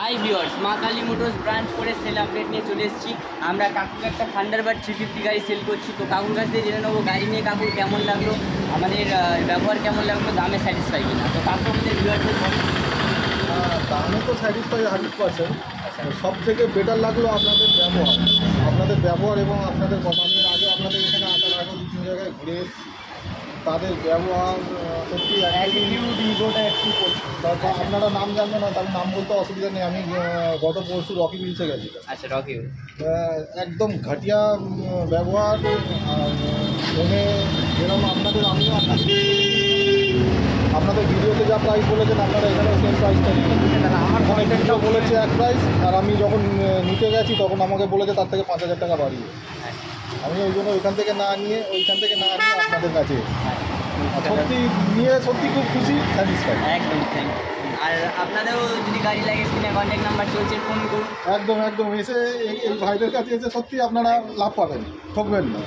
Hi viewers, মা Kali motors branch করে sell update নিয়ে চলে এসেছি। আমরা কাকুকে একটা থান্ডারবার্ড 350 গাড়ি সেল করছি। তো কাকুর কাছ থেকে জেনে নেবো গাড়ি নিয়ে কাকুর কেমন লাগলো, আমাদের ব্যবহার কেমন লাগলো, দামে স্যাটিসফাই কিনা। তো কাকু আমাদের ভিউয়ার্সদের বলুন। দামে তো স্যাটিসফাই 100%। সব থেকে বেটার লাগলো আপনাদের ব্যবহার এবং আপনাদের কথা। আমি আগে আপনাদের এখানে আসার আগে 2-3 জায়গায় ঘুরে এসেছি। তাদের ব্যবহার সত্যি ইগোটা একটু তারপর আপনারা নাম জানবেন না, তার নাম বলতে অসুবিধা নেই। আমি গত পরশু রকি মিলসে গেছি। আচ্ছা, রকি। একদম ঘাটিয়া ব্যবহার। আর ফোনে যেরকম আমিও আপনাদের ভিডিওতে যা প্রাইস বলেছেন আপনারা এখানেও সেম প্রাইসটা দিচ্ছেন। আমার কন্টেন্টটাও বলেছে এক প্রাইস, আর আমি যখন নিতে গেছি তখন আমাকে বলেছে তার থেকে 5,000 টাকা বাড়িয়ে। আমি ওই জন্য ওইখান থেকে না নিয়ে আপনাদের কাছে সত্যি খুব খুশি, স্যাটিসফাই। একদম থ্যাংক ইউ। আর আপনাদেরও যদি গাড়ি লাগে স্ক্রিনে কন্ট্যাক্ট নাম্বার চলছে, ফোন করুন। একদম এসে এই ভাইদের কাছে এসে সত্যি আপনারা লাভ পাবেন, ঠকবেন না।